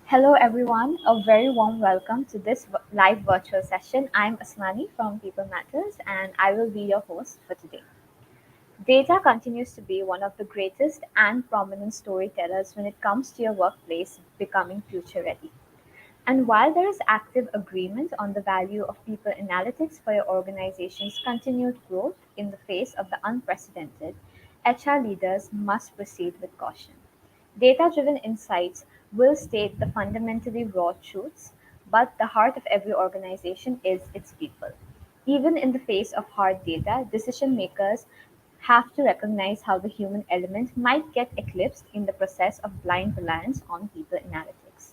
Hello, everyone. A very warm welcome to this live virtual session. I'm Asmani from People Matters, and I will be your host for today. Data continues to be one of the greatest and prominent storytellers when it comes to your workplace becoming future ready. And while there is active agreement on the value of people analytics for your organization's continued growth in the face of the unprecedented, HR leaders must proceed with caution. Data driven insights will state the fundamentally raw truths, but the heart of every organization is its people. Even in the face of hard data, decision makers have to recognize how the human element might get eclipsed in the process of blind reliance on people analytics.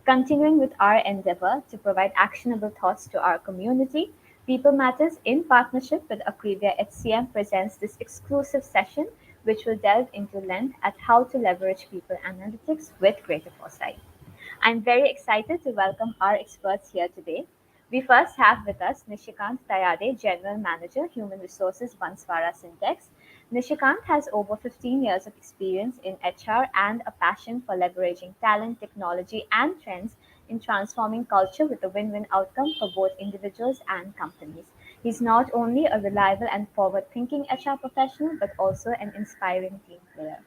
Continuing with our endeavor to provide actionable thoughts to our community, People Matters, in partnership with Akrivia HCM, presents this exclusive session which will delve into length at how to leverage people analytics with greater foresight. I'm very excited to welcome our experts here today. We first have with us Nishikant Tayade, General Manager, Human Resources, Banswara Syntex. Nishikant has over 15 years of experience in HR and a passion for leveraging talent, technology, and trends in transforming culture with a win win outcome for both individuals and companies. He's not only a reliable and forward thinking HR professional, but also an inspiring team player.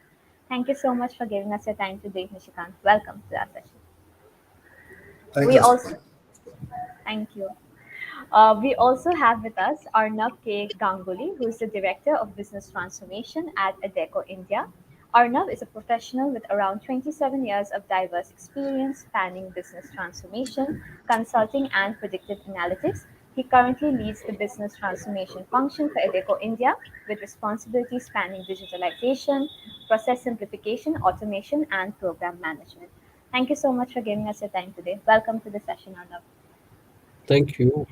Thank you so much for giving us your time today, Nishikant. Welcome to our session. Thank We you. also Thank you. We also have with us Arnav K. Ganguly, who is the Director of Business Transformation at Adecco India. Arnav is a professional with around 27 years of diverse experience spanning business transformation, consulting, and predictive analytics. He currently leads the business transformation function for Adecco India, with responsibilities spanning digitalization, process simplification, automation, and program management. Thank you so much for giving us your time today. Welcome to the session, Arnav. Thank you.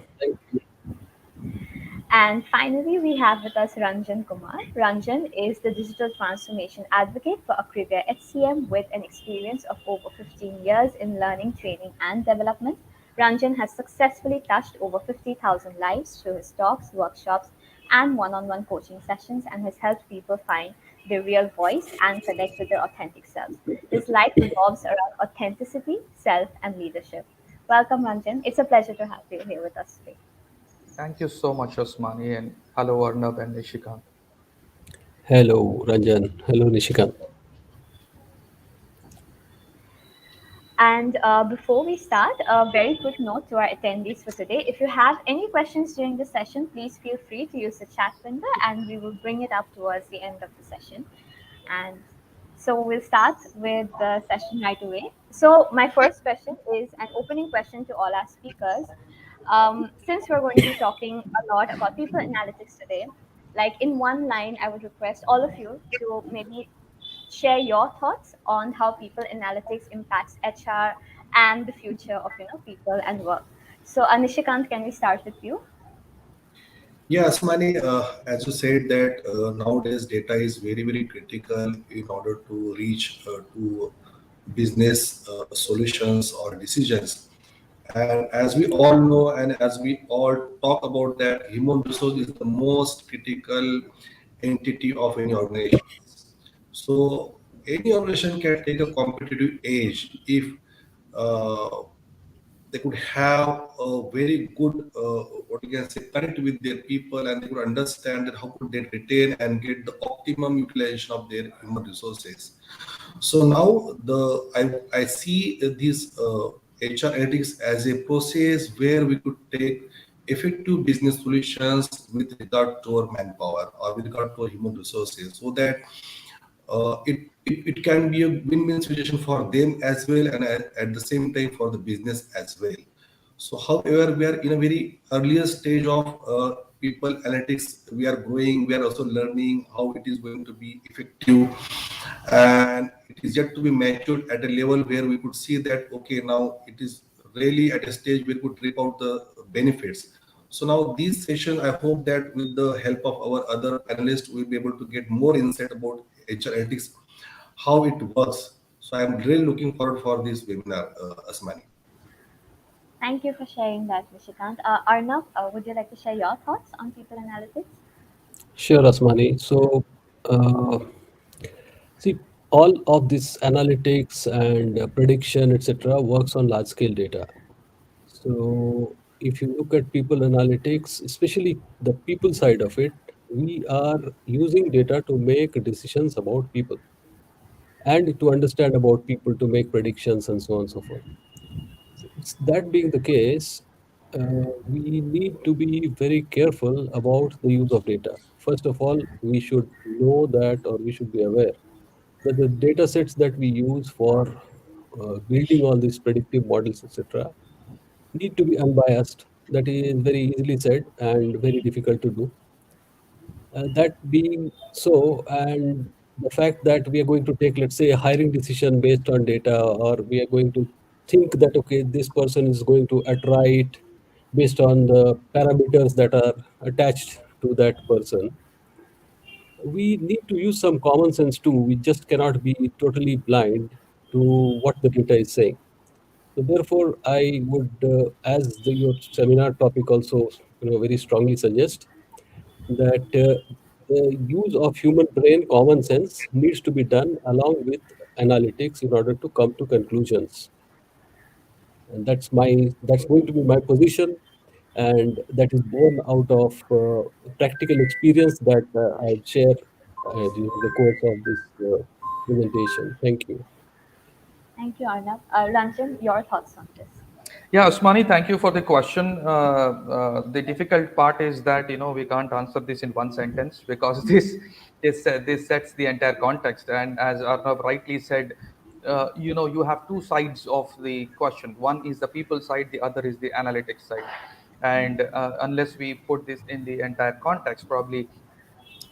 And finally, we have with us Ranjan Kumar. Ranjan is the digital transformation advocate for Akrivia HCM with an experience of over 15 years in learning, training, and development. Ranjan has successfully touched over 50,000 lives through his talks, workshops, and one on one coaching sessions and has helped people find their real voice and connect with their authentic selves. His life revolves around authenticity, self, and leadership. Welcome, Ranjan. It's a pleasure to have you here with us today. Thank you so much, Osmani, and hello, Arnab and Nishikant. Hello, Ranjan. Hello, Nishikant. And before we start, a very quick note to our attendees for today. If you have any questions during the session, please feel free to use the chat window and we will bring it up towards the end of the session. And so we'll start with the session right away. So, my first question is an opening question to all our speakers. Since we're going to be talking a lot about people analytics today, like in one line, I would request all of you to maybe share your thoughts on how people analytics impacts HR and the future of people and work. So Anishikant, can we start with you? Yes, Mani, as you said that nowadays data is very critical in order to reach to business solutions or decisions. And as we all know, and as we all talk about that, human resource is the most critical entity of any organization. So any organization can take a competitive edge if uh, they could have a very good what you can say connect with their people, and they could understand that how could they retain and get the optimum utilization of their human resources. So now I see this HR analytics as a process where we could take effective business solutions with regard to our manpower or with regard to our human resources, so that it can be a win-win situation for them as well, and at the same time for the business as well. So however, we are in a very earlier stage of people analytics. We are growing, we are also learning how it is going to be effective, and it is yet to be matured at a level where we could see that okay, now it is really at a stage where we could reap out the benefits. So now this session, I hope that with the help of our other panelists, we'll be able to get more insight about HR analytics, how it works. So I'm really looking forward for this webinar, Asmani. Thank you for sharing that, Nishikant. Arnav, would you like to share your thoughts on people analytics? Sure, Asmani. So, uh, see, all of this analytics and prediction, etc., works on large scale data. So if you look at people analytics, especially the people side of it, we are using data to make decisions about people and to understand about people to make predictions and so on and so forth. That being the case, we need to be very careful about the use of data. First of all, we should know that, or we should be aware that the data sets that we use for building all these predictive models, etc., need to be unbiased. That is very easily said and very difficult to do. That being so, and the fact that we are going to take, let's say, a hiring decision based on data, or we are going to think that, okay, this person is going to attract based on the parameters that are attached to that person, we need to use some common sense too. We just cannot be totally blind to what the data is saying. So therefore, I would, your seminar topic also, very strongly suggest that the use of human brain common sense needs to be done along with analytics in order to come to conclusions. And that's going to be my position, and that is born out of practical experience that I'll share during the course of this presentation. Thank you. Thank you, Arnab. Ranjan, your thoughts on this? Yeah, Usmani, thank you for the question. The difficult part is that we can't answer this in one sentence because this sets the entire context. And as Arnav rightly said, you have two sides of the question. One is the people side, the other is the analytics side. And unless we put this in the entire context, probably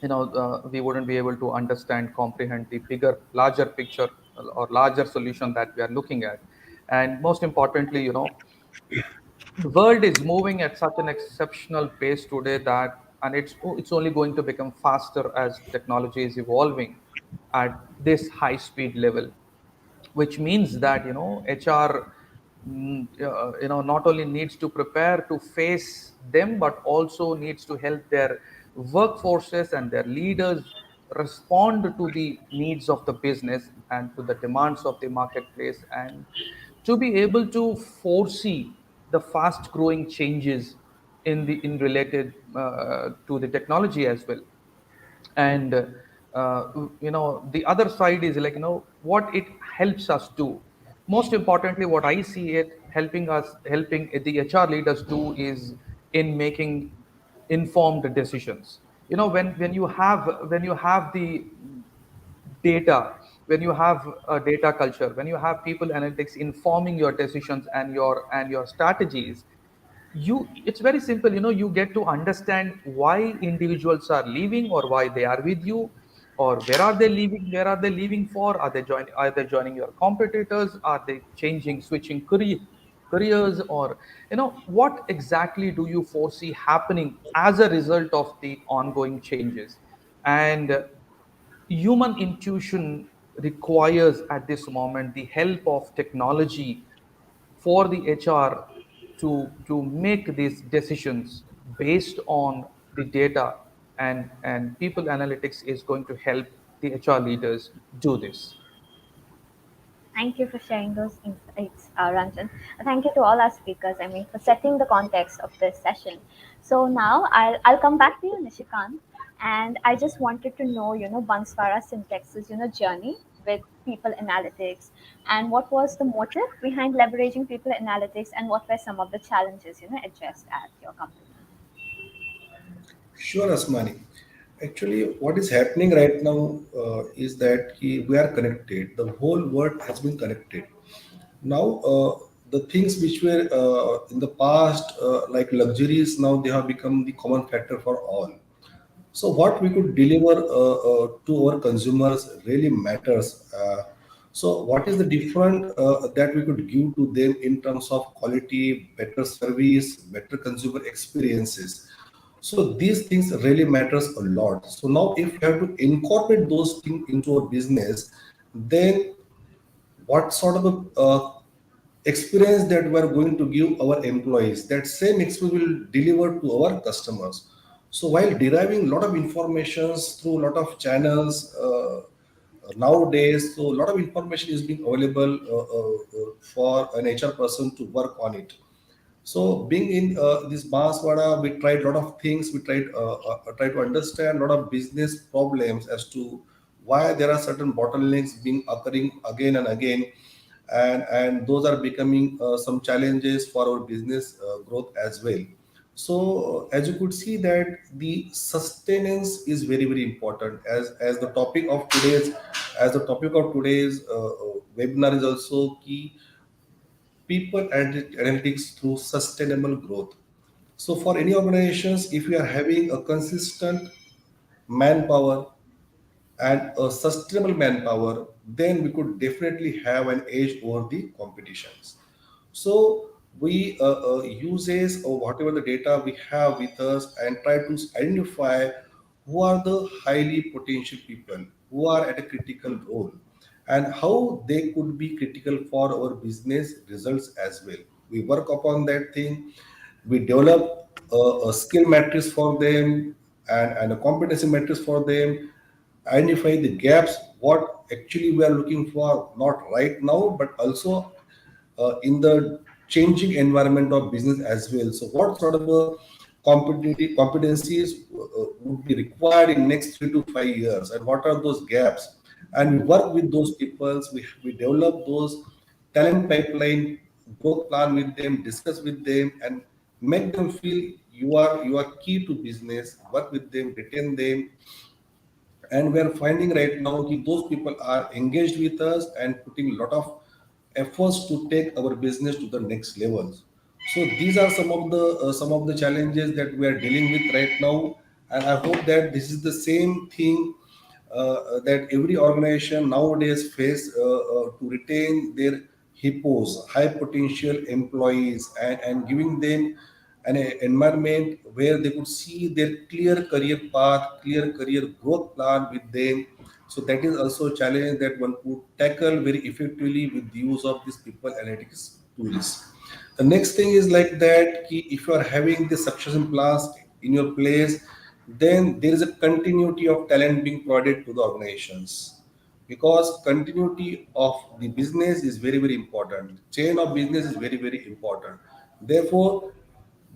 we wouldn't be able to understand, comprehend the bigger, larger picture or larger solution that we are looking at. And most importantly, the world is moving at such an exceptional pace today that, and it's only going to become faster as technology is evolving at this high speed level, which means that HR not only needs to prepare to face them, but also needs to help their workforces and their leaders respond to the needs of the business and to the demands of the marketplace, and to be able to foresee the fast growing changes in related to the technology as well. And the other side is like what it helps us do. Most importantly, what I see it helping the HR leaders do is in making informed decisions. When you have the data, when you have a data culture, when you have people analytics informing your decisions and your strategies, it's very simple. You get to understand why individuals are leaving or why they are with you, or where are they leaving for. Are they joining your competitors? Are they switching careers? Or what exactly do you foresee happening as a result of the ongoing changes? And human intuition requires at this moment the help of technology for the HR to make these decisions based on the data, and people analytics is going to help the HR leaders do this. Thank you for sharing those insights, Ranjan. Thank you to all our speakers, for setting the context of this session. So now I'll come back to you, Nishikant, and I just wanted to know, Banswara Syntax's, journey with people analytics, and what was the motive behind leveraging people analytics, and what were some of the challenges, addressed at your company. Sure, Asmani. Actually, what is happening right now is that we are connected. The whole world has been connected. Now, the things which were in the past like luxuries, now they have become the common factor for all. So what we could deliver to our consumers really matters. So what is the different that we could give to them in terms of quality, better service, better consumer experiences? So these things really matters a lot. So now if you have to incorporate those things into our business, then what sort of a experience that we are going to give our employees, that same experience will deliver to our customers. So while deriving a lot of informations through a lot of channels, nowadays, so a lot of information is being available for an HR person to work on it. So being in this Banswara, we tried a lot of things. We tried to understand a lot of business problems as to why there are certain bottlenecks being occurring again and again, and those are becoming some challenges for our business growth as well. So as you could see that the sustenance is very important as the topic of today's webinar is also key people and analytics through sustainable growth. So for any organizations, if we are having a consistent manpower and a sustainable manpower, then we could definitely have an edge over the competitions. So we uses or whatever the data we have with us and try to identify who are the highly potential people who are at a critical role and how they could be critical for our business results as well. We work upon that thing. We develop a skill matrix for them and a competency matrix for them, identify the gaps, what actually we are looking for, not right now, but also in the changing environment of business as well. So, what sort of competitive competencies would be required in next 3 to 5 years, and what are those gaps? And we work with those people. We develop those talent pipeline, growth plan with them, discuss with them, and make them feel you are key to business. Work with them, retain them, and we are finding right now that those people are engaged with us and putting a lot of efforts to take our business to the next levels. So these are some of the challenges that we are dealing with right now, and I hope that this is the same thing that every organization nowadays face to retain their hippos, high potential employees, and giving them an environment where they could see their clear career path, clear career growth plan with them. So that is also a challenge that one could tackle very effectively with the use of these people analytics tools. The next thing is like that, if you are having the succession plans in your place, then there is a continuity of talent being provided to the organizations, because continuity of the business is very important. Chain of business is very important. Therefore,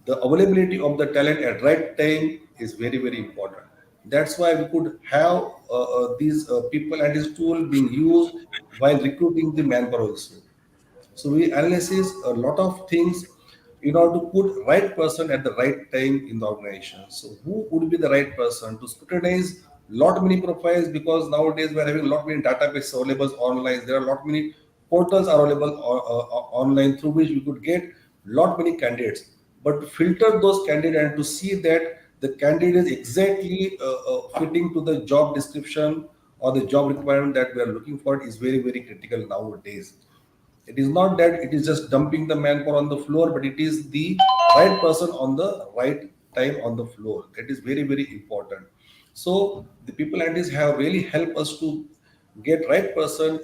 the availability of the talent at right time is very important. That's why we could have these people and this tool being used while recruiting the manpower also. So we analysis a lot of things in order to put right person at the right time in the organization. So who would be the right person to scrutinize lot many profiles, because nowadays we are having a lot many database available online. There are a lot many portals are available online through which we could get lot many candidates. But to filter those candidates and to see that the candidate is exactly fitting to the job description or the job requirement that we are looking for is very critical nowadays. It is not that it is just dumping the manpower on the floor, but it is the right person on the right time on the floor. That is very important. So the people analytics have really helped us to get right person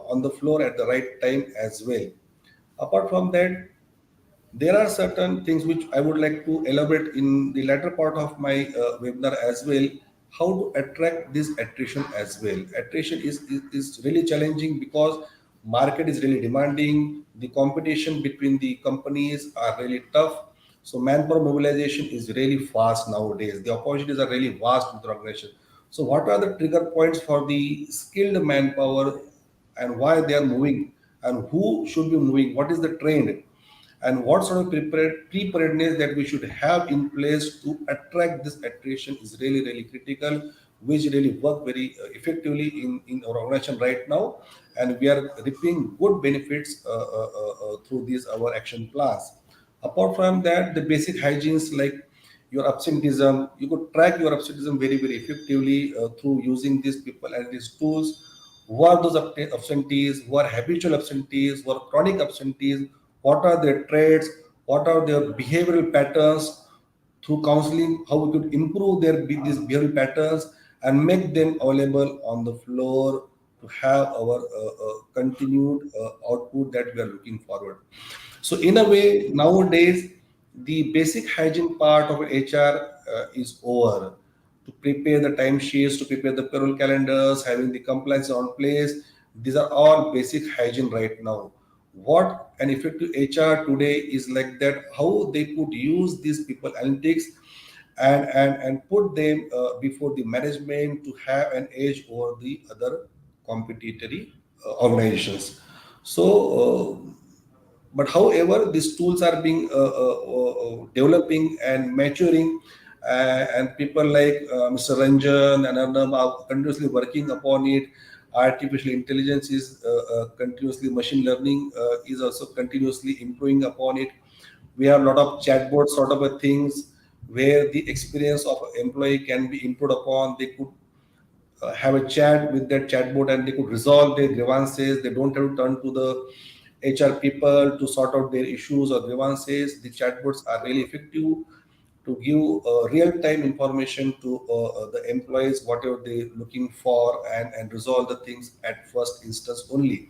on the floor at the right time as well. Apart from that, there are certain things which I would like to elaborate in the latter part of my webinar as well. How to attract this attrition as well. Attrition is really challenging because market is really demanding. The competition between the companies are really tough. So manpower mobilization is really fast nowadays. The opportunities are really vast with the organization. So what are the trigger points for the skilled manpower and why they are moving and who should be moving? What is the trend? And what sort of preparedness that we should have in place to attract this attrition is really critical, which really work very effectively in our organization right now, and we are reaping good benefits through these our action plans. Apart from that, the basic hygienes like your absenteeism, you could track your absenteeism very effectively through using these people and these tools. Who are those absentees? Who are habitual absentees? Who are chronic absentees? What are their traits? What are their behavioral patterns? Through counseling, how we could improve these behavioral patterns and make them available on the floor to have our continued output that we are looking forward. So in a way, nowadays the basic hygiene part of HR is over. to prepare the timesheets, to prepare the payroll calendars, having the compliance on place. These are all basic hygiene right now. What an effective HR today is like that, how they could use these people analytics and put them before the management to have an edge over the other competitory organizations. So, but however, these tools are being developing and maturing, and people like Mr. Ranjan and Arnab are continuously working upon it. Artificial intelligence is continuously, machine learning is also continuously improving upon it. We have a lot of chatbot sort of a things where the experience of employee can be input upon. They could have a chat with that chatbot and they could resolve their grievances. They don't have to turn to the HR people to sort out their issues or grievances. The chatbots are really effective to give real-time information to the employees, whatever they're looking for, and resolve the things at first instance only.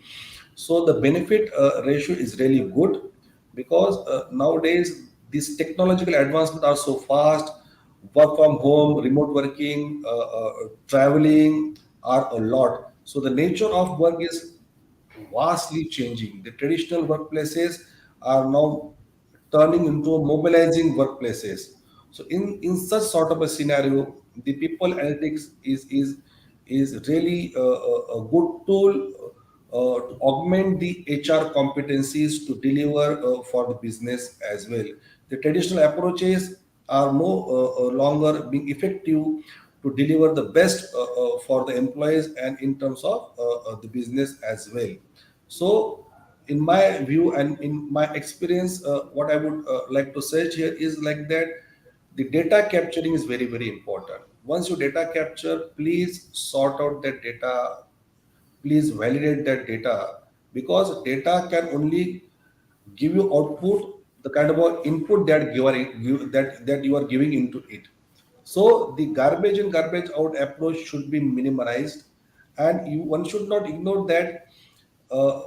So the benefit ratio is really good because nowadays these technological advancements are so fast. Work from home, remote working, traveling are a lot. So the nature of work is vastly changing. The traditional workplaces are now turning into mobilizing workplaces. So in such sort of a scenario, the people analytics is really a good tool to augment the HR competencies to deliver for the business as well. The traditional approaches are no longer being effective to deliver the best for the employees and in terms of the business as well. So, in my view and in my experience, what I would like to say here is like that the data capturing is very, very important. Once you data capture, please sort out that data, please validate that data, because data can only give you output the kind of a input that that you are giving into it. So the garbage in garbage out approach should be minimized, and one should not ignore that uh,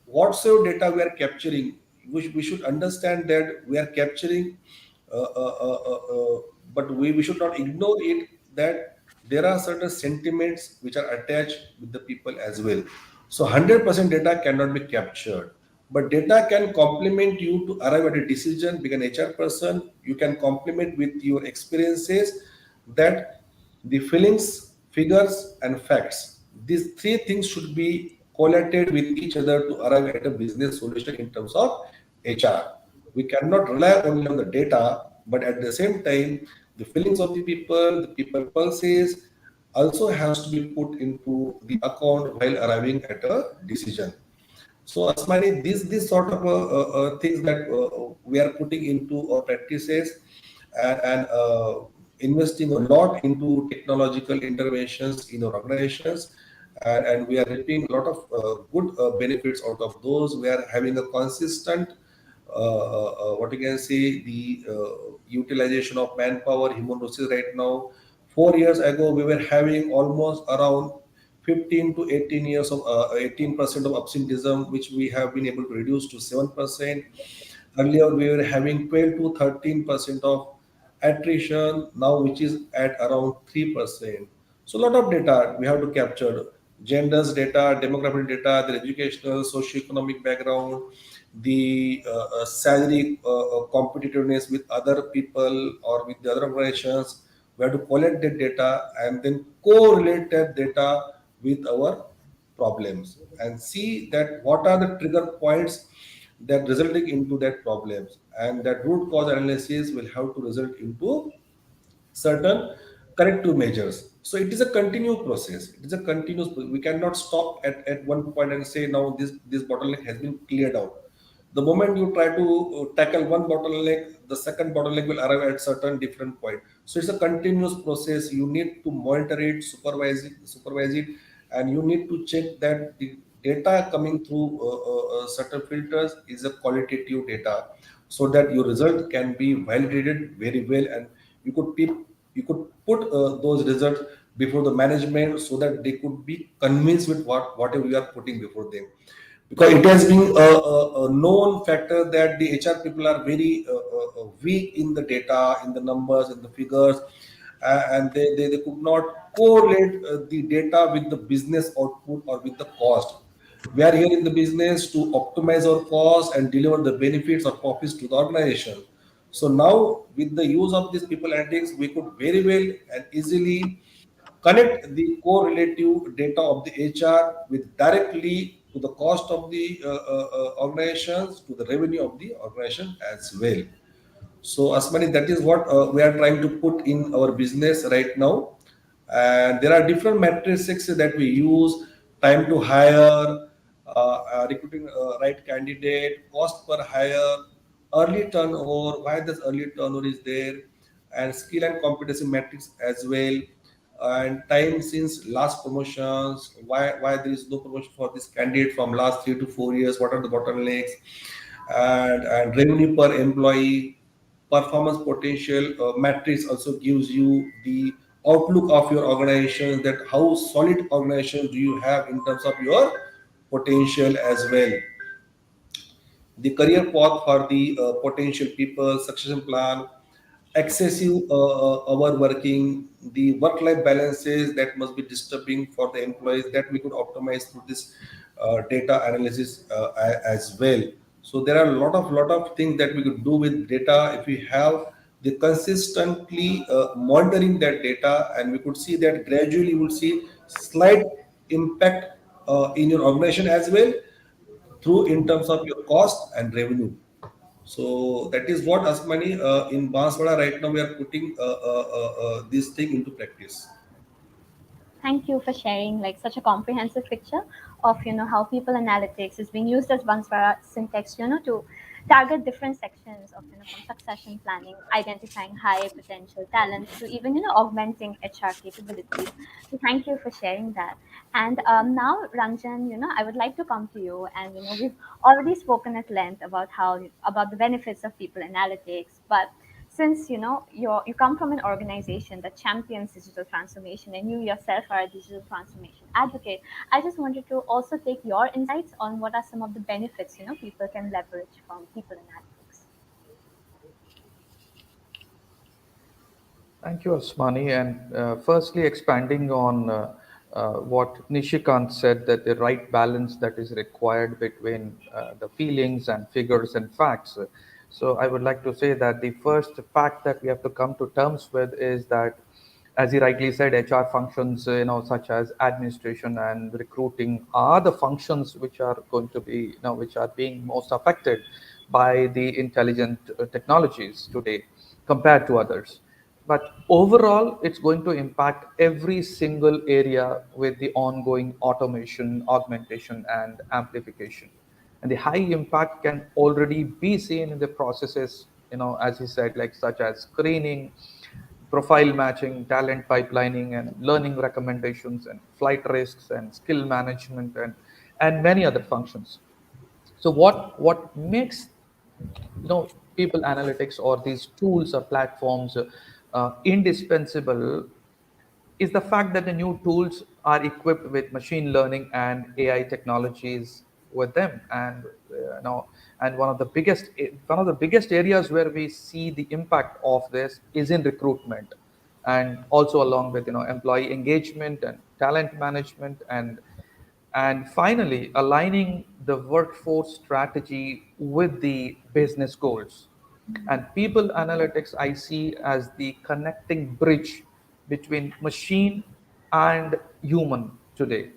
whatsoever data we are capturing, we should understand that we are capturing, but we should not ignore it that there are certain sentiments which are attached with the people as well. So 100% data cannot be captured, but data can complement you to arrive at a decision. Being an HR person, you can complement with your experiences that the feelings, figures, and facts. These three things should be collated with each other to arrive at a business solution in terms of HR. We cannot rely only on the data, but at the same time, the feelings of the people pulses also has to be put into the account while arriving at a decision. So, Asmani, these sort of things that we are putting into our practices and investing a lot into technological interventions in our organizations, and we are reaping a lot of good benefits out of those. We are having a consistent, what you can say, the utilization of manpower, human resources right now. 4 years ago, we were having almost around 15 to 18 years of 18% of absenteeism, which we have been able to reduce to 7%. Earlier, we were having 12 to 13% of attrition, now which is at around 3%. So a lot of data we have to capture: genders data, demographic data, their educational, socio-economic background, the salary competitiveness with other people or with the other organizations. We have to collect that data and then correlate that data with our problems and see that what are the trigger points that resulting into that problems, and that root cause analysis will have to result into certain corrective measures. So it is a continuous process. It is a continuous. We cannot stop at one point and say now this bottleneck has been cleared out. The moment you try to tackle one bottleneck, the second bottleneck will arrive at certain different point. So it's a continuous process. You need to monitor it, supervise it, and you need to check that the data coming through certain filters is a qualitative data, so that your result can be validated very well, and you could pe- you could put those results before the management so that they could be convinced with whatever you are putting before them, because it has been a known factor that the HR people are very weak in the data, in the numbers, in the figures, and they could not correlate the data with the business output or with the cost. We are here in the business to optimize our cost and deliver the benefits or profits to the organization. So now, with the use of this people analytics, we could very well and easily connect the correlative data of the HR with directly to the cost of the organizations, to the revenue of the organization as well. So, Asmani, that is what we are trying to put in our business right now. And there are different metrics that we use: time to hire, recruiting right candidate, cost per hire, early turnover, why this early turnover is there, and skill and competency metrics as well, and time since last promotions, why there is no promotion for this candidate from last 3 to 4 years, what are the bottlenecks, and revenue per employee, performance potential matrix also gives you the outlook of your organization, that how solid organization do you have in terms of your potential as well. The career path for the potential people, succession plan, excessive hour working, the work-life balances that must be disturbing for the employees, that we could optimize through this data analysis as well. So there are a lot of things that we could do with data if we have the consistently monitoring that data, and we could see that gradually you will see slight impact in your organization as well, through in terms of your cost and revenue. So that is what Asmani in Banswara right now we are putting this thing into practice. Thank you for sharing like such a comprehensive picture of how people analytics is being used as Banswara syntax, to target different sections of from succession planning, identifying high potential talents to even augmenting HR capabilities. So thank you for sharing that. And now, Ranjan, I would like to come to you, and we've already spoken at length about about the benefits of people analytics, but since you come from an organization that champions digital transformation and you yourself are a digital transformation advocate, I just wanted to also take your insights on what are some of the benefits people can leverage from people analytics. Thank you, Asmani. And firstly, expanding on what Nishikant said, that the right balance that is required between the feelings and figures and facts. So I would like to say that the first fact that we have to come to terms with is that, as he rightly said, HR functions, such as administration and recruiting, are the functions which are going to be, which are being most affected by the intelligent technologies today compared to others. But overall, it's going to impact every single area with the ongoing automation, augmentation, and amplification. And the high impact can already be seen in the processes, as he said, like such as screening, profile matching, talent pipelining, and learning recommendations, and flight risks, and skill management, and many other functions. So what makes people analytics or these tools or platforms indispensable is the fact that the new tools are equipped with machine learning and AI technologies with them. And and one of the biggest areas where we see the impact of this is in recruitment, and also along with employee engagement and talent management, and finally aligning the workforce strategy with the business goals. And people analytics I see as the connecting bridge between machine and human today.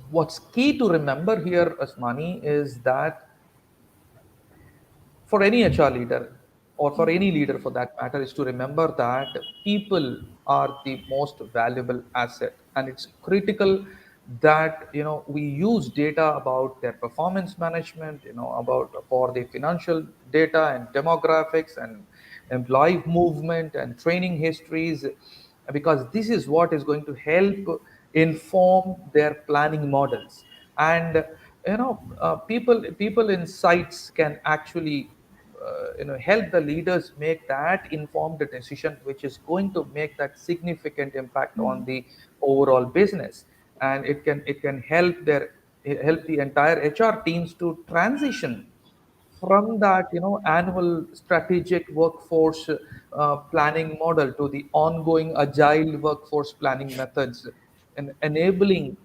What's key to remember here, Asmani, is that for any HR leader, or for any leader for that matter, is to remember that people are the most valuable asset, and it's critical that we use data about their performance management, about for the financial data and demographics and employee movement and training histories, because this is what is going to help inform their planning models. And people insights can actually help the leaders make that informed decision, which is going to make that significant impact on the overall business. And it can help the entire HR teams to transition from that annual strategic workforce planning model to the ongoing agile workforce planning methods, and enabling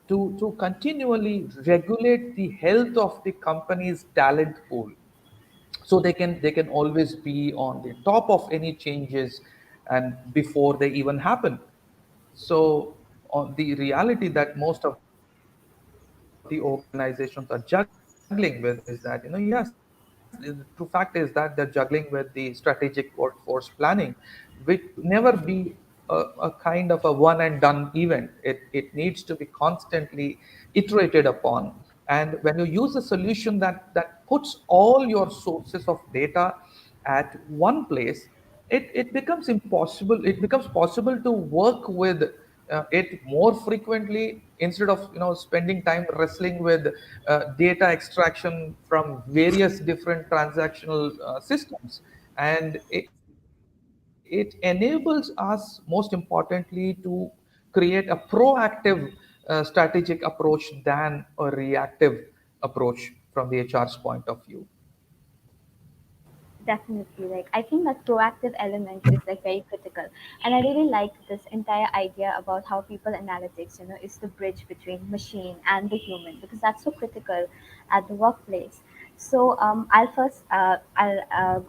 to continually regulate the health of the company's talent pool, so they can always be on the top of any changes and before they even happen. So on the reality that most of the organizations are juggling with is that, yes, the true fact is that they're juggling with the strategic workforce planning, which never be a kind of a one and done event. It needs to be constantly iterated upon. And when you use a solution that puts all your sources of data at one place, it becomes possible to work with it more frequently, instead of spending time wrestling with data extraction from various different transactional systems. And it enables us, most importantly, to create a proactive strategic approach than a reactive approach from the HR's point of view. Definitely. Like I think that proactive element is like very critical. And I really like this entire idea about how people analytics, is the bridge between machine and the human, because that's so critical at the workplace. So I'll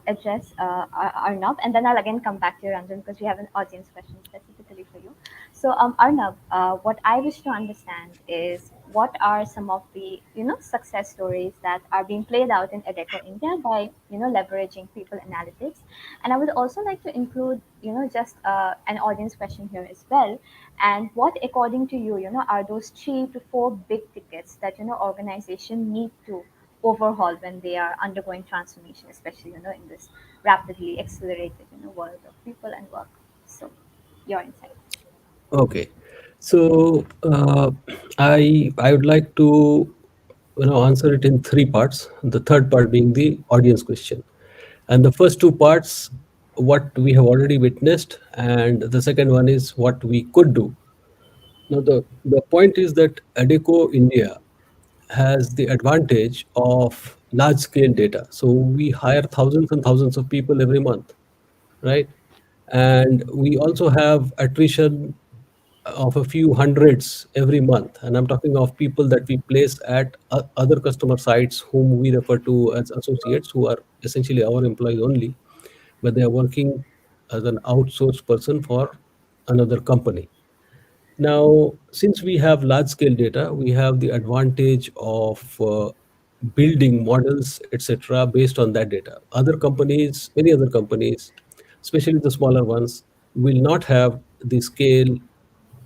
address Arnab, and then I'll again come back to you, Ranjan, because we have an audience question specifically for you. So Arnab, what I wish to understand is what are some of the success stories that are being played out in Adecco India by leveraging people analytics, and I would also like to include just an audience question here as well. And what, according to you, are those 3 to 4 big tickets that organization need to overhaul when they are undergoing transformation, especially in this rapidly accelerated world of people and work. So, your insight. Okay. So I would like to answer it in three parts. The third part being the audience question, and the first two parts what we have already witnessed, and the second one is what we could do. Now the point is that Adeco India has the advantage of large scale data. So we hire thousands and thousands of people every month, right? And we also have attrition of a few hundreds every month. And I'm talking of people that we place at other customer sites whom we refer to as associates, who are essentially our employees only, but they are working as an outsourced person for another company. Now, since we have large scale data, we have the advantage of building models, etc., based on that data. Other companies, many other companies, especially the smaller ones, will not have the scale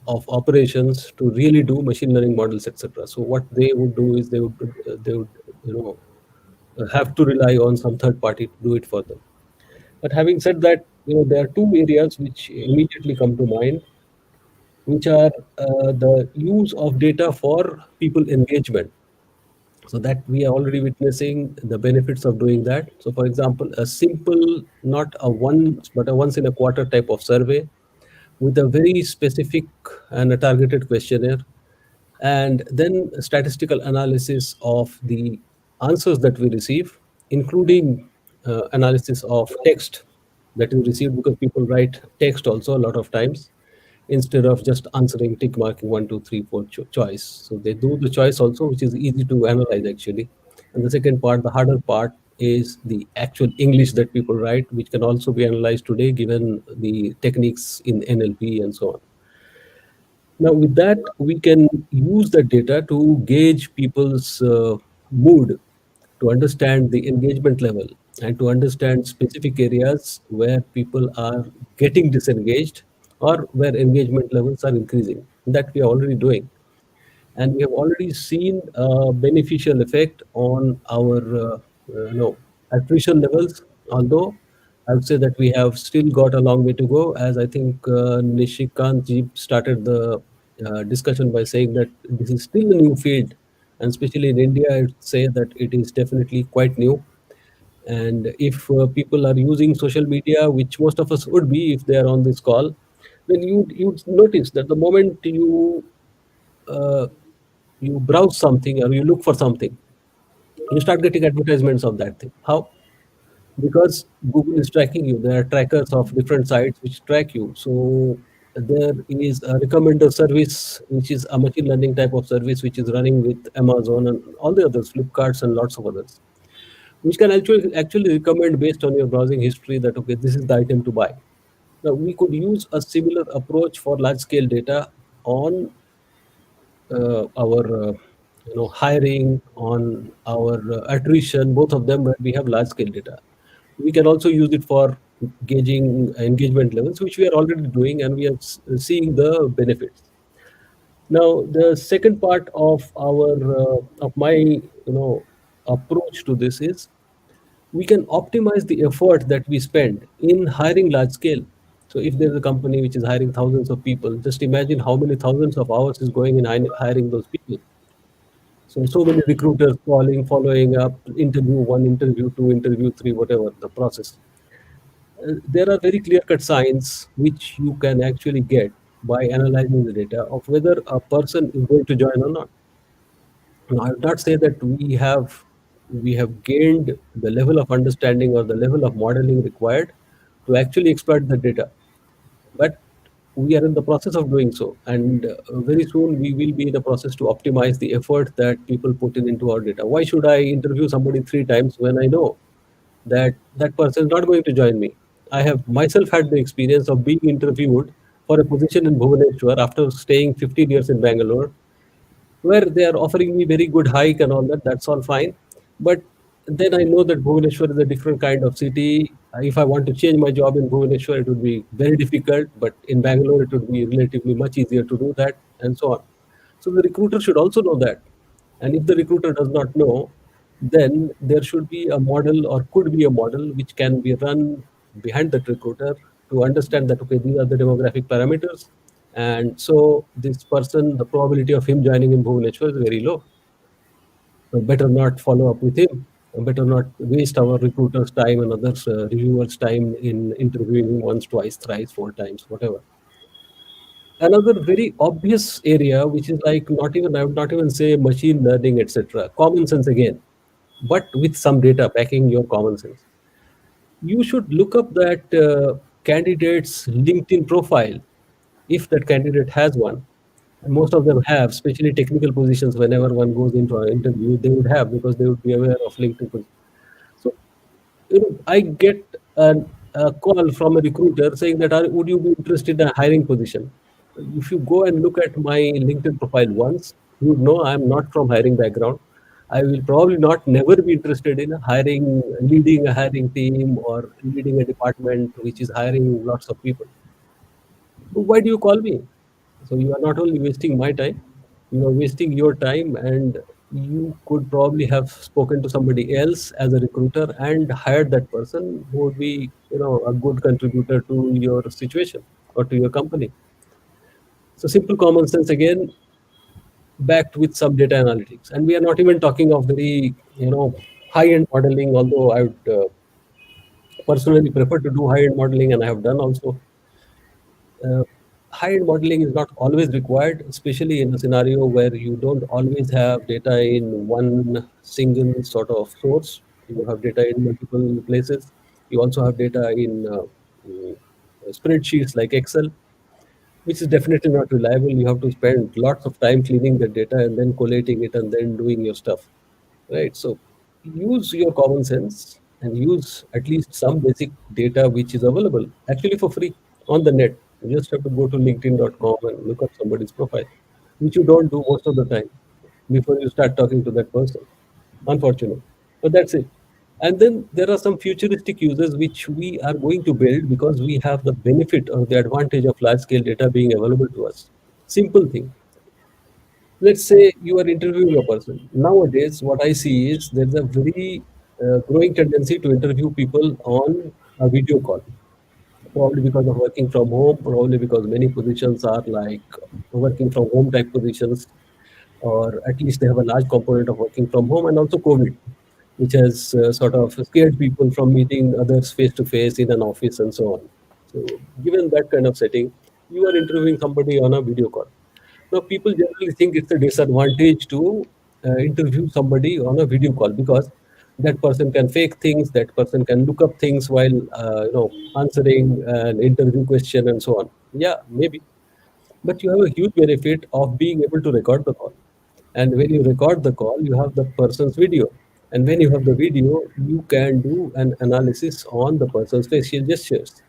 of operations to really do machine learning models, etc. So what they would do is they would have to rely on some third party to do it for them. But having said that, there are two areas which immediately come to mind, which are the use of data for people engagement. So that we are already witnessing the benefits of doing that. So for example, a simple, not a once, but a once in a quarter type of survey with a very specific and a targeted questionnaire, and then statistical analysis of the answers that we receive, including analysis of text that is received, because people write text also a lot of times instead of just answering tick marking 1 2 3 4 choice. So they do the choice also, which is easy to analyze actually. And the second part, the harder part, is the actual English that people write, which can also be analyzed today given the techniques in NLP and so on. Now, with that, we can use that data to gauge people's mood, to understand the engagement level, and to understand specific areas where people are getting disengaged or where engagement levels are increasing. That we are already doing. And we have already seen a beneficial effect on our attrition levels. Although I would say that we have still got a long way to go, as I think Nishikant ji started the discussion by saying that this is still a new field, and especially in India, I would say that it is definitely quite new. And if people are using social media, which most of us would be if they are on this call, then you notice that the moment uh, you browse something or you look for something, You start getting advertisements of that thing. How? Because Google is tracking you. There are trackers of different sites which track you. So there is a recommender service, which is a machine learning type of service, which is running with Amazon and all the others, Flipkarts and lots of others, which can actually recommend based on your browsing history that okay, this is the item to buy. Now we could use a similar approach for large scale data on our hiring, on our attrition, both of them where we have large scale data. We can also use it for gauging engagement levels, which we are already doing, and we are seeing the benefits. Now, the second part of my approach to this is we can optimize the effort that we spend in hiring large scale. So, if there's a company which is hiring thousands of people, just imagine how many thousands of hours is going in hiring those people. So many recruiters calling, following up, interview one, interview two, interview three, whatever the process. There are very clear-cut signs which you can actually get by analyzing the data of whether a person is going to join or not. Now, I would not say that we have gained the level of understanding or the level of modeling required to actually exploit the data, but we are in the process of doing so, and very soon we will be in the process to optimize the effort that people put in into our data. Why should I interview somebody three times when I know that that person is not going to join me? I have myself had the experience of being interviewed for a position in Bhubaneswar after staying 15 years in Bangalore, where they are offering me very good hike and all that. That's all fine. But then I know that Bhubaneswar is a different kind of city. If I want to change my job in Bhubaneswar, it would be very difficult. But in Bangalore, it would be relatively much easier to do that, and so on. So the recruiter should also know that. And if the recruiter does not know, then there should be a model or could be a model which can be run behind that recruiter to understand that, okay, these are the demographic parameters. And so this person, the probability of him joining in Bhubaneswar is very low. So better not follow up with him. Better not waste our recruiters' time and others' reviewers' time in interviewing him once, twice, thrice, four times, whatever. Another very obvious area, which is like not even, I would not even say machine learning, etc. Common sense again, but with some data backing your common sense. You should look up that candidate's LinkedIn profile, if that candidate has one. And most of them have, especially technical positions. Whenever one goes into an interview, they would have, because they would be aware of LinkedIn position. So I get a call from a recruiter saying that, would you be interested in a hiring position? If you go and look at my LinkedIn profile once, you would know I'm not from hiring background. I will probably not never be interested in hiring, leading a hiring team or leading a department which is hiring lots of people. So why do you call me? So you are not only wasting my time, you are wasting your time, and you could probably have spoken to somebody else as a recruiter and hired that person who would be, a good contributor to your situation or to your company. So simple common sense again, backed with some data analytics. And we are not even talking of very, high-end modeling, although I would personally prefer to do high-end modeling, and I have done also. uh, High-end modeling is not always required, especially in a scenario where you don't always have data in one single sort of source. You have data in multiple places. You also have data in mm, spreadsheets like Excel, which is definitely not reliable. You have to spend lots of time cleaning the data and then collating it and then doing your stuff, right? So use your common sense and use at least some basic data which is available actually for free on the net. You just have to go to linkedin.com and look up somebody's profile, which you don't do most of the time before you start talking to that person, unfortunately. But that's it. And then there are some futuristic uses which we are going to build because we have the benefit or the advantage of large scale data being available to us. Simple thing. Let's say you are interviewing a person. Nowadays, what I see is there's a very growing tendency to interview people on a video call, probably because of working from home, probably because many positions are like working from home type positions, or at least they have a large component of working from home, and also COVID, which has sort of scared people from meeting others face to face in an office and so on. So, given that kind of setting, you are interviewing somebody on a video call. Now, people generally think it's a disadvantage to interview somebody on a video call, because that person can fake things, that person can look up things while answering an interview question and so on. Yeah, maybe, but you have a huge benefit of being able to record the call. And when you record the call, you have the person's video. And when you have the video, you can do an analysis on the person's facial gestures.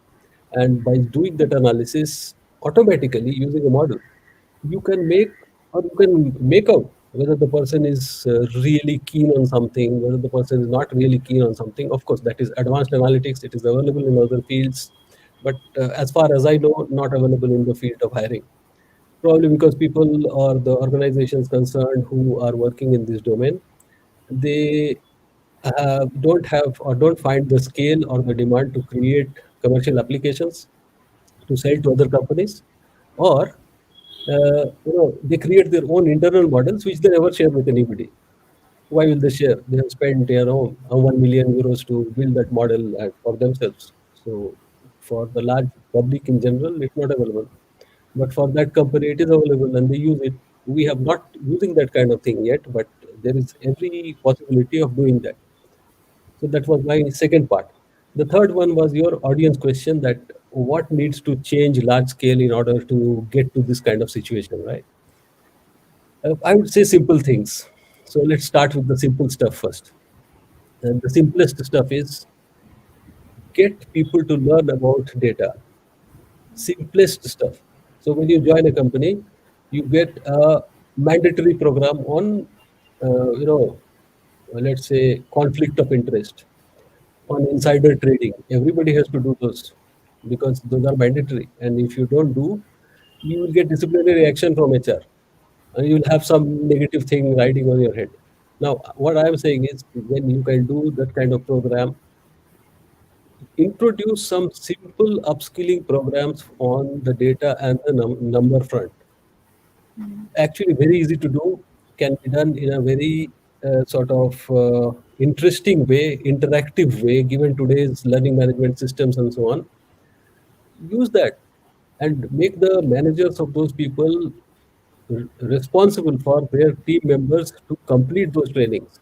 And by doing that analysis automatically using a model, you can make, or you can make out whether the person is really keen on something, whether the person is not really keen on something. Of course, that is advanced analytics. It is available in other fields, but as far as I know, not available in the field of hiring. Probably because people or the organizations concerned who are working in this domain, they don't have or don't find the scale or the demand to create commercial applications to sell to other companies, or they create their own internal models which they never share with anybody. Why will they share? They have spent 1 million euros to build that model for themselves. So for the large public in general, it's not available. But for that company, it is available and they use it. We have not using that kind of thing yet, but there is every possibility of doing that. So that was my second part. The third one was your audience question, that what needs to change large scale in order to get to this kind of situation, right? I would say simple things. So let's start with the simple stuff first. And the simplest stuff is get people to learn about data. Simplest stuff. So when you join a company, you get a mandatory program on, let's say, conflict of interest, on insider trading. Everybody has to do those because those are mandatory. And if you don't do, you will get disciplinary action from HR, and you will have some negative thing riding on your head. Now, what I am saying is, when you can do that kind of program, introduce some simple upskilling programs on the data and the number front. Actually, very easy to do, can be done in a very sort of interesting way, interactive way, given today's learning management systems and so on. Use that and make the managers of those people responsible for their team members to complete those trainings.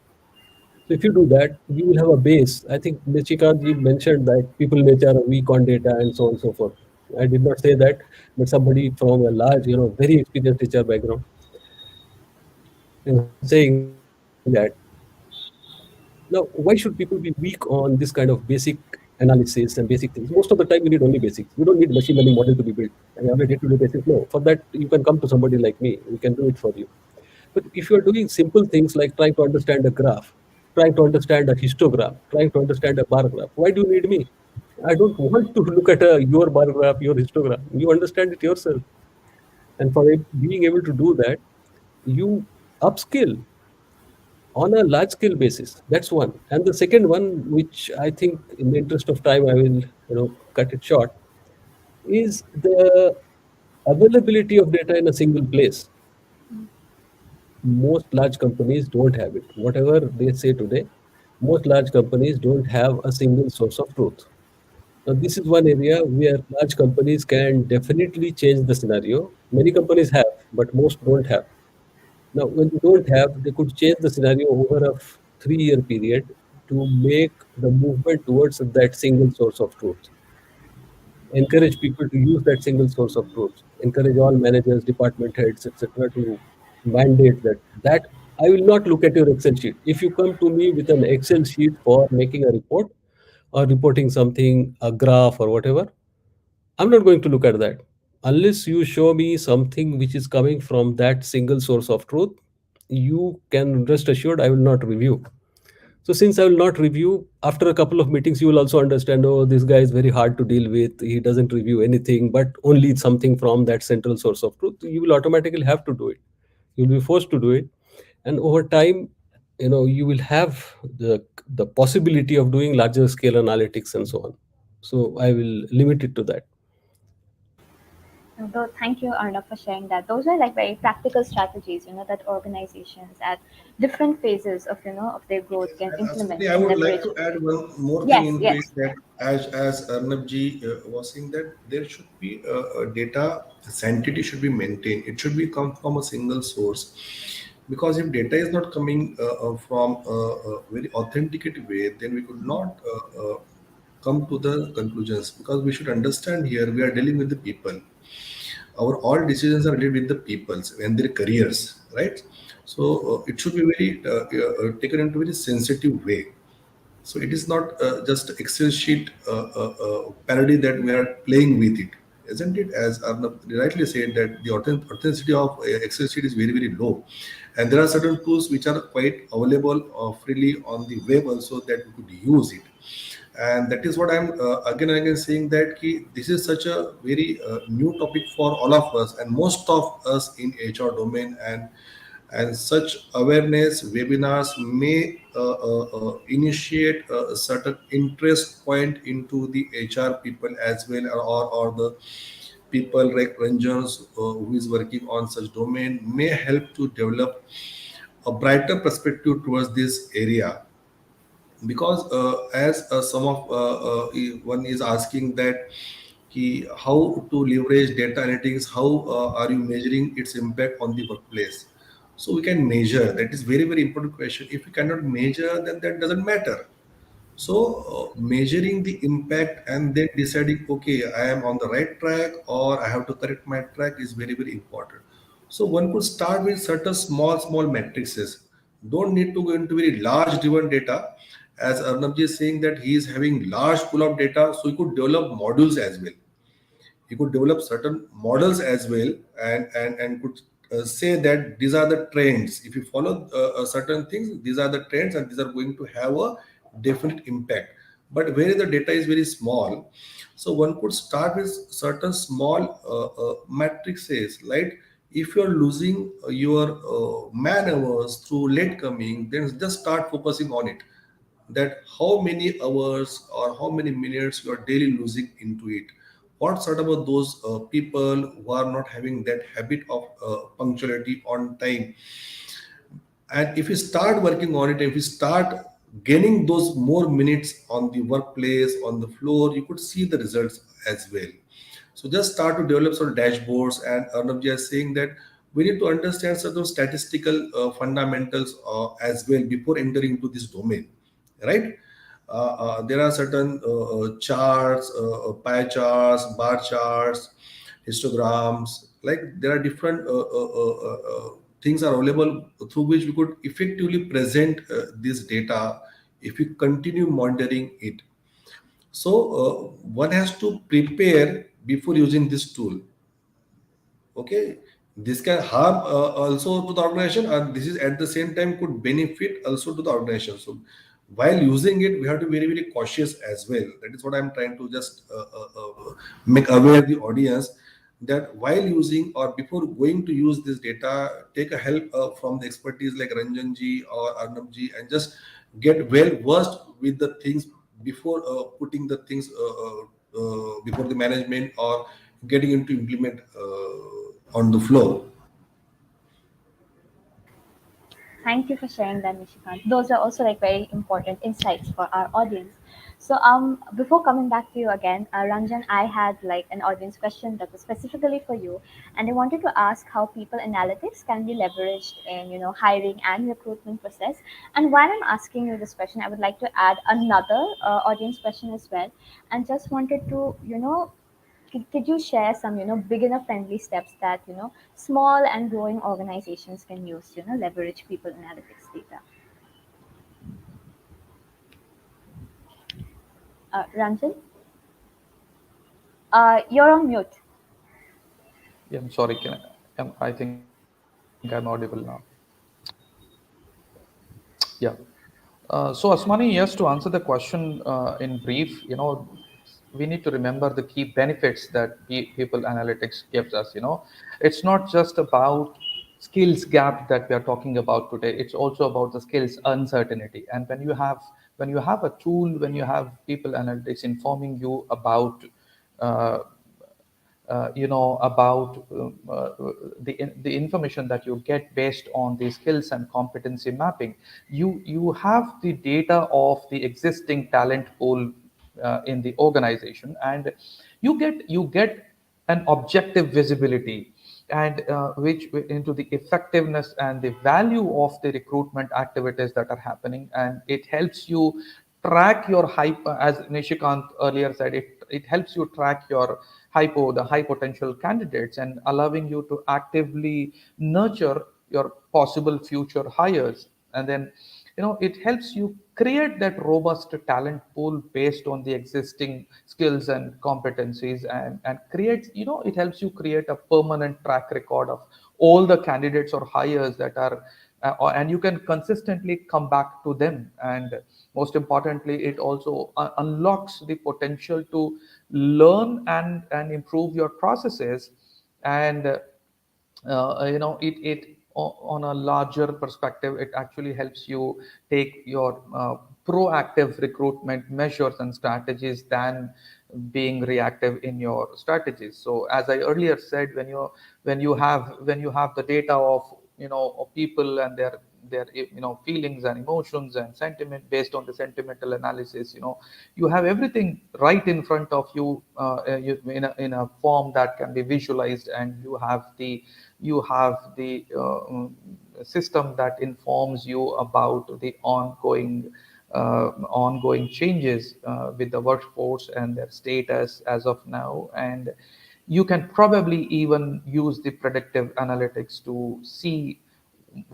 So if you do that, you will have a base. I think Nichikant mentioned that people in HR are weak on data and so on and so forth. I did not say that, but somebody from a large, very experienced HR background, and saying that. Now, why should people be weak on this kind of basic analysis and basic things? Most of the time, you need only basics. You don't need machine learning model to be built on a day-to-day basis. No, for that, you can come to somebody like me. We can do it for you. But if you are doing simple things like trying to understand a graph, trying to understand a histogram, trying to understand a bar graph, why do you need me? I don't want to look at your bar graph, your histogram. You understand it yourself. And for being able to do that, you upskill on a large scale basis. That's one. And the second one, which I think in the interest of time, I will cut it short, is the availability of data in a single place. Most large companies don't have it. Whatever they say today, most large companies don't have a single source of truth. Now, this is one area where large companies can definitely change the scenario. Many companies have, but most don't have. Now, when they don't have, they could change the scenario over a 3-year period to make the movement towards that single source of truth. Encourage people to use that single source of truth. Encourage all managers, department heads, etc., to mandate that. That I will not look at your Excel sheet. If you come to me with an Excel sheet for making a report or reporting something, a graph or whatever, I'm not going to look at that unless you show me something which is coming from that single source of truth. You can rest assured I will not review. So since I will not review, after a couple of meetings, you will also understand, oh, this guy is very hard to deal with. He doesn't review anything, but only something from that central source of truth. You will automatically have to do it. You'll be forced to do it. And over time, you will have the possibility of doing larger scale analytics and so on. So I will limit it to that. Though, thank you, Arnav, for sharing that. Those are like very practical strategies, that organizations at different phases of of their growth Yes, can and implement Aswati, I and would like leverage. to add one more thing Yes, into it, yes. that as Arnab ji was saying, that there should be a data sanctity should be maintained. It should be come from a single source. Because if data is not coming from a very authenticated way, then we could not come to the conclusions, because we should understand here we are dealing with the people. Our all decisions are related with the peoples and their careers, right? So it should be very taken into very sensitive way. So it is not just Excel sheet parody that we are playing with it, isn't it? As Arnab rightly said, that the authenticity of Excel sheet is very very low, and there are certain tools which are quite available freely on the web also that we could use it. And that is what I'm again and again saying, that this is such a very new topic for all of us, and most of us in HR domain, and such awareness webinars may initiate a certain interest point into the HR people as well, or the people like Ranjans who is working on such domain, may help to develop a brighter perspective towards this area. Because as some of one is asking that how to leverage data analytics, how are you measuring its impact on the workplace? So we can measure, that is very very important question. If we cannot measure, then that doesn't matter. So measuring the impact and then deciding, okay, I am on the right track or I have to correct my track, is very very important. So one could start with certain small matrices. Don't need to go into very large driven data. As Arnabji is saying that he is having large pool of data, so he could develop modules as well. He could develop certain models as well, and could say that these are the trends. If you follow certain things, these are the trends and these are going to have a definite impact. But where the data is very small, so one could start with certain small matrices, right? If you're losing your man hours through late coming, then just start focusing on it, that how many hours or how many minutes you are daily losing into it. What sort of those people who are not having that habit of punctuality on time, and if you start working on it, if you start gaining those more minutes on the workplace, on the floor, you could see the results as well. So just start to develop some dashboards. And Arnabji is saying that we need to understand certain statistical fundamentals as well before entering into this domain, right? There are certain charts, pie charts, bar charts, histograms. Like there are different things are available through which we could effectively present this data if we continue monitoring it. So one has to prepare before using this tool. Okay, this can harm also to the organization, and this is at the same time could benefit also to the organization. So while using it, we have to be very very cautious as well. That is what I'm trying to just make aware the audience, that while using or before going to use this data, take a help from the expertise like Ranjanji or Arnabji, and just get well versed with the things before putting the things before the management, or getting into implement on the floor. Thank you for sharing that, Nishikant. Those are also like very important insights for our audience. So, before coming back to you again, Ranjan, I had like an audience question that was specifically for you, and I wanted to ask how people analytics can be leveraged in hiring and recruitment process. And while I'm asking you this question, I would like to add another audience question as well, and just wanted to could you share some beginner friendly steps that small and growing organizations can use to leverage people analytics data? Ranjan, you're on mute. Yeah, I'm sorry. I think I'm audible now. Yeah. So Asmani, yes, to answer the question in brief, we need to remember the key benefits that people analytics gives us. It's not just about skills gap that we are talking about today. It's also about the skills uncertainty. And when you have a tool, when you have people analytics informing you uh, about the information that you get based on the skills and competency mapping. You have the data of the existing talent pool in the organization, and you get an objective visibility and which into the effectiveness and the value of the recruitment activities that are happening. And it helps you track your hype, as Nishikant earlier said, it helps you track your the high potential candidates, and allowing you to actively nurture your possible future hires. And then, it helps you create that robust talent pool based on the existing skills and competencies, and creates, it helps you create a permanent track record of all the candidates or hires that are and you can consistently come back to them. And most importantly, it also unlocks the potential to learn and improve your processes. And on a larger perspective, it actually helps you take your proactive recruitment measures and strategies than being reactive in your strategies. So as I earlier said, when you have the data of, of people and their feelings and emotions and sentiment, based on the sentimental analysis, you have everything right in front of you, in a form that can be visualized, and you have the system that informs you about the ongoing changes with the workforce and their status as of now. And you can probably even use the predictive analytics to see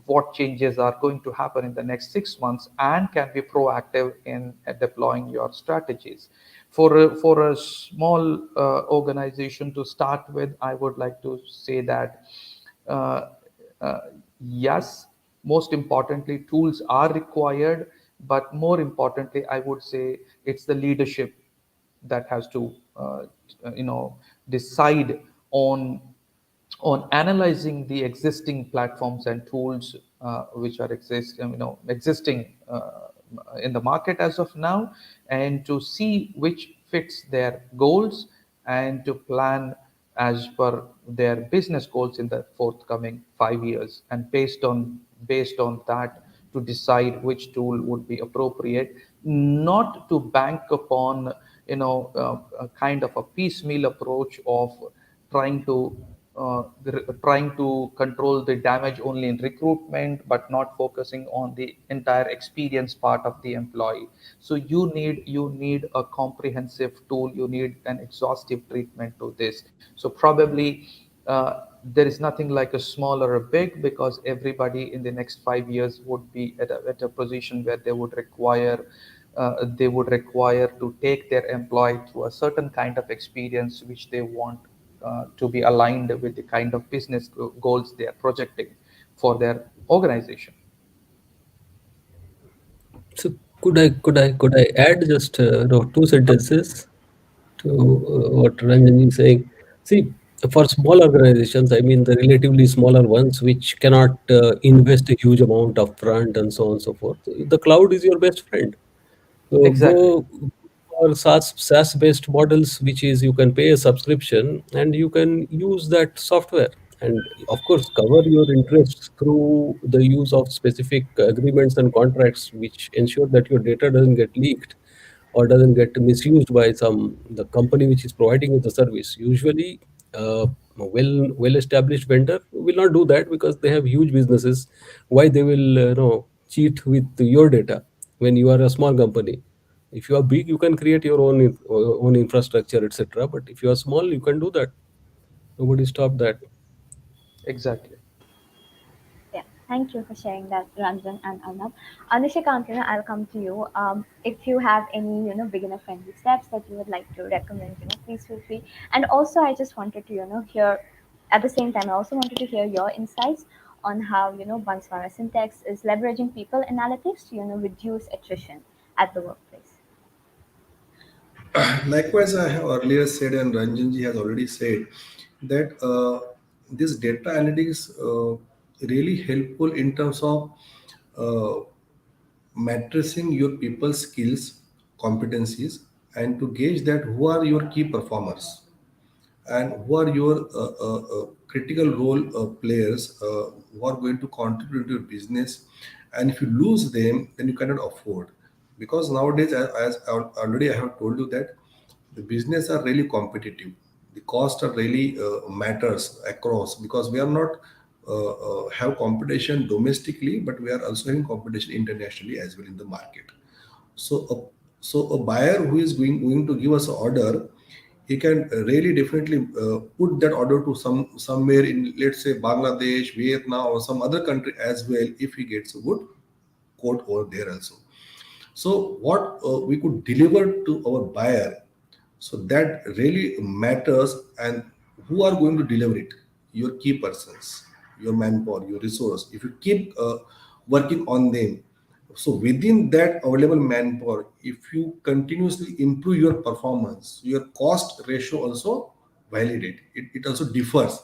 what changes are going to happen in the next 6 months, and can be proactive in deploying your strategies. For a small organization to start with, I would like to say that uh, uh, yes, most importantly, tools are required, but more importantly, I would say it's the leadership that has to you know decide on analyzing the existing platforms and tools which are existing in the market as of now, and to see which fits their goals, and to plan as per their business goals in the forthcoming 5 years, and based on that, to decide which tool would be appropriate, not to bank upon a kind of a piecemeal approach of trying to trying to control the damage only in recruitment, but not focusing on the entire experience part of the employee. So you need a comprehensive tool, you need an exhaustive treatment to this. So probably there is nothing like a small or a big, because everybody in the next 5 years would be at a position where they would require to take their employee through a certain kind of experience which they want to be aligned with the kind of business goals they are projecting for their organization. So could I add just two sentences to what Ranjan is saying? See, for small organizations, I mean the relatively smaller ones which cannot invest a huge amount of front and so on and so forth, the cloud is your best friend. So Exactly. go for SaaS-based models, which is you can pay a subscription and you can use that software. And of course, cover your interests through the use of specific agreements and contracts, which ensure that your data doesn't get leaked or doesn't get misused by the company which is providing you the service. Usually, a well established vendor will not do that because they have huge businesses. Why they will cheat with your data when you are a small company? If you are big, you can create your own infrastructure, etc. But if you are small, you can do that. Nobody stop that. Exactly. Yeah, thank you for sharing that, Ranjan and Arnab. Nishikant, I'll come to you. If you have any, beginner-friendly steps that you would like to recommend, please feel free. And also, I just wanted to, hear, at the same time, I also wanted to hear your insights on how, Banswara Syntax is leveraging people analytics to, reduce attrition at the workplace. Likewise, I have earlier said, and Ranjanji has already said, that this data analytics really helpful in terms of uh, matricing your people skills, competencies, and to gauge that who are your key performers and who are your critical role players who are going to contribute to your business. And if you lose them, then you cannot afford, because nowadays, as already I have told you, that the business are really competitive. The cost are really matters across, because we are not have competition domestically, but we are also having competition internationally as well in the market. So a buyer who is going to give us an order, he can really definitely put that order to somewhere in, let's say, Bangladesh, Vietnam, or some other country as well, if he gets a good quote over there also. So what we could deliver to our buyer, so that really matters. And who are going to deliver it? Your key persons, your manpower, your resource. If you keep working on them, so within that available manpower, if you continuously improve your performance, your cost ratio also validate. It also differs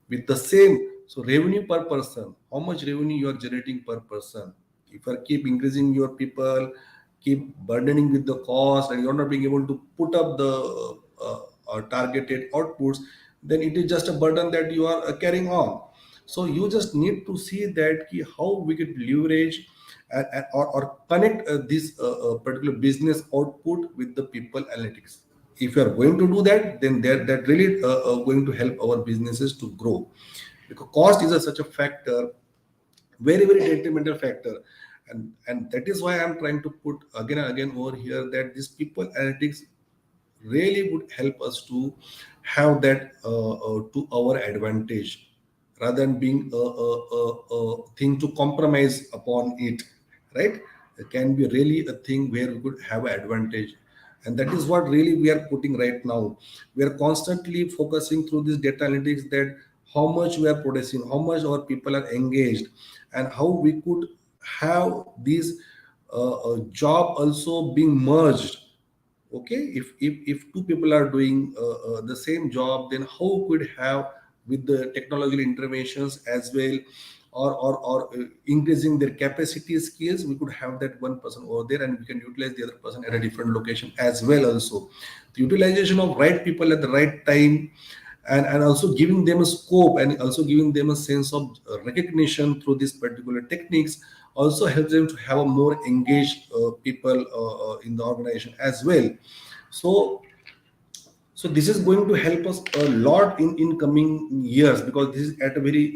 with the same. So revenue per person, how much revenue you are generating per person. If you are keep increasing your people, keep burdening with the cost, and you're not being able to put up the targeted outputs, then it is just a burden that you are carrying on. So you just need to see that how we could leverage or connect this particular business output with the people analytics. If you are going to do that, then that really going to help our businesses to grow, because cost is such a factor, very very detrimental factor. And that is why I'm trying to put again and again over here that this people analytics really would help us to have that to our advantage, rather than being a thing to compromise upon it, right? It can be really a thing where we could have an advantage. And that is what really we are putting right now. We are constantly focusing through this data analytics that how much we are producing, how much our people are engaged, and how we could have these job also being merged. Okay, if two people are doing the same job, then how could have with the technological interventions as well, or increasing their capacity skills, we could have that one person over there and we can utilize the other person at a different location as well also. The utilization of right people at the right time, and also giving them a scope and also giving them a sense of recognition through these particular techniques also helps them to have a more engaged people in the organization as well. So so this is going to help us a lot in coming years, because this is at a very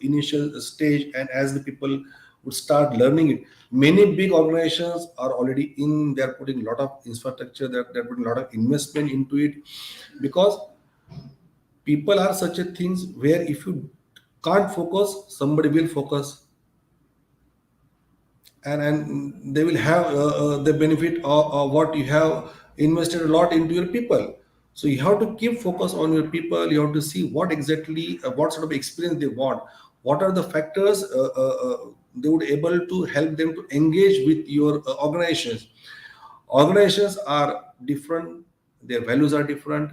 initial stage, and as the people would start learning it, many big organizations are already in, they're putting a lot of infrastructure, they're putting a lot of investment into it, because people are such a things where if you can't focus, somebody will focus, and they will have the benefit of what you have invested a lot into your people. So you have to keep focus on your people. You have to see what exactly what sort of experience they want, what are the factors they would able to help them to engage with your organizations. Organizations are different, their values are different,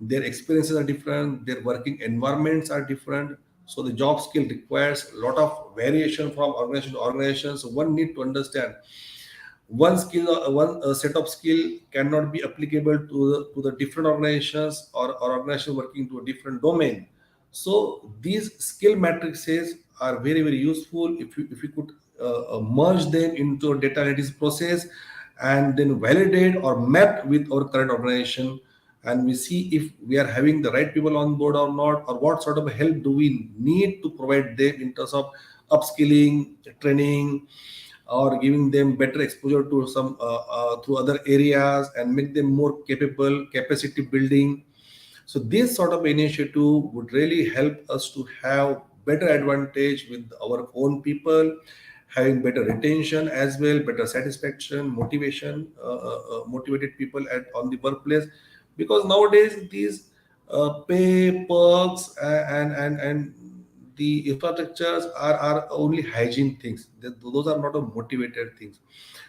their experiences are different, their working environments are different. So the job skill requires a lot of variation from organization to organization. So one need to understand one skill, one set of skill cannot be applicable to the different organizations, or organization working to a different domain. So these skill matrices are very very useful if you could merge them into a data analytics process, and then validate or map with our current organization, and we see if we are having the right people on board or not, or what sort of help do we need to provide them in terms of upskilling, training, or giving them better exposure to some through other areas, and make them more capable, capacity building. So this sort of initiative would really help us to have better advantage with our own people, having better retention as well, better satisfaction, motivation, motivated people at on the workplace. Because nowadays these pay perks and the infrastructures are only hygiene things. Those are not a motivated things.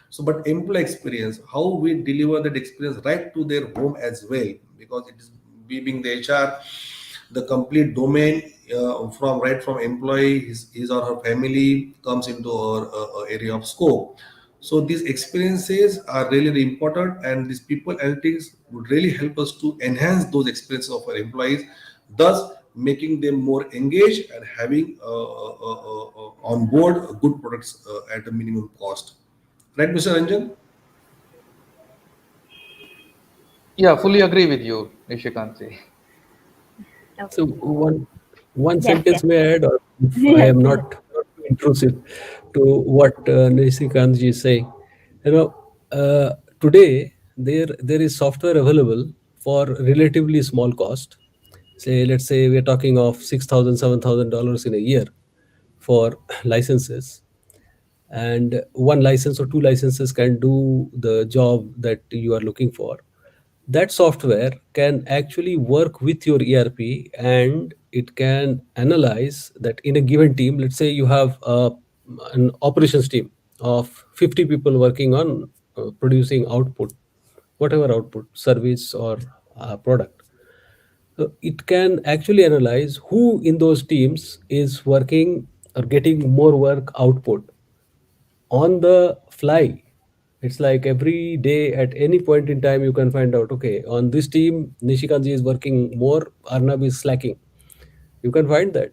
So but employee experience, how we deliver that experience right to their home as well, because it is we being the HR, the complete domain from right from employee, his or her family comes into our area of scope. So these experiences are really, really important, and these people analytics would really help us to enhance those experiences of our employees, thus making them more engaged and having on board good products at a minimum cost. Right, Mr. Ranjan? Yeah, fully agree with you, Nishikant ji. So Okay. one Yes, sentence yes. may I add, or if I Yes, am yes. not too intrusive to what Nishikant ji is saying. You know, today there is software available for relatively small cost. Say, let's say we are talking of $6,000, $7,000 in a year for licenses, and one license or two licenses can do the job that you are looking for. That software can actually work with your ERP, and it can analyze that in a given team. Let's say you have an operations team of 50 people working on producing output, whatever output, service or product. So it can actually analyze who in those teams is working or getting more work output on the fly. It's like every day at any point in time you can find out, okay, on this team Nishikanji is working more, Arnab is slacking. You can find that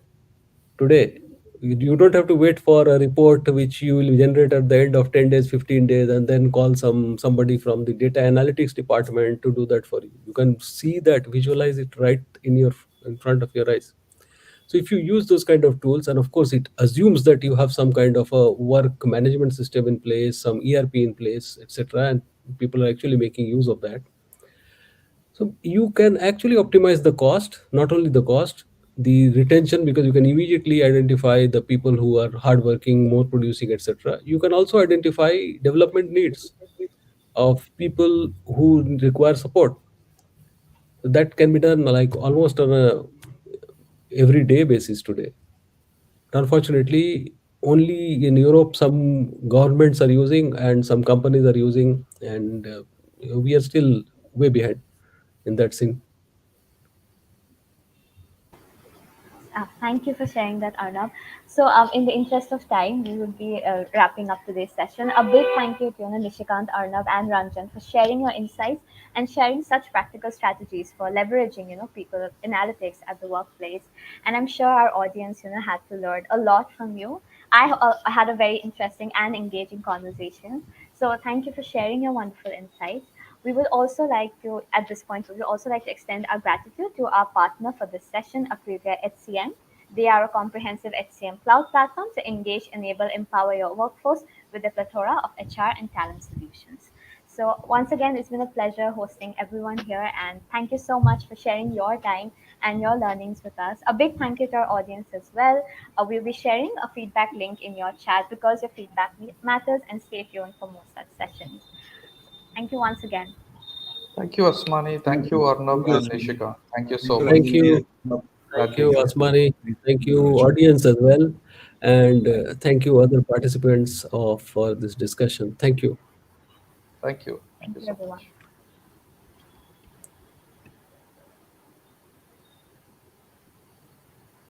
today. You don't have to wait for a report which you will generate at the end of 10 days, 15 days, and then call somebody from the data analytics department to do that for you. You can see that, visualize it right in front of your eyes. So if you use those kind of tools, and of course it assumes that you have some kind of a work management system in place, some ERP in place, etc., and people are actually making use of that. So you can actually optimize the cost, not only the cost, the retention, because you can immediately identify the people who are hardworking, more producing, etc. You can also identify development needs of people who require support. That can be done like almost on a everyday basis today. Unfortunately, only in Europe some governments are using and some companies are using, and we are still way behind in that scene. Thank you for sharing that, Arnab. So, in the interest of time, we would be wrapping up today's session. A big thank you to Nishikant, Arnab, and Ranjan for sharing your insights and sharing such practical strategies for leveraging, people analytics at the workplace. And I'm sure our audience, had to learn a lot from you. I had a very interesting and engaging conversation. So, thank you for sharing your wonderful insights. We would also like to, at this point, we would also like to extend our gratitude to our partner for this session, Akrivia HCM. They are a comprehensive HCM cloud platform to engage, enable, empower your workforce with a plethora of HR and talent solutions. So, once again, it's been a pleasure hosting everyone here, and thank you so much for sharing your time and your learnings with us. A big thank you to our audience as well. We'll be sharing a feedback link in your chat because your feedback matters, and stay tuned for more such sessions. Thank you once again. Thank you, Asmani. Thank you, Arnab Thank you, and Ashwini. Nishika. Thank you Thank so you, much. Thank Ranjan. you. Glad Thank to you, hear. Asmani. Thank Thank you, you, Raj. audience as well. And thank you, other participants of for this discussion. Thank you. Thank you. Thank Thank you you, so everyone. much.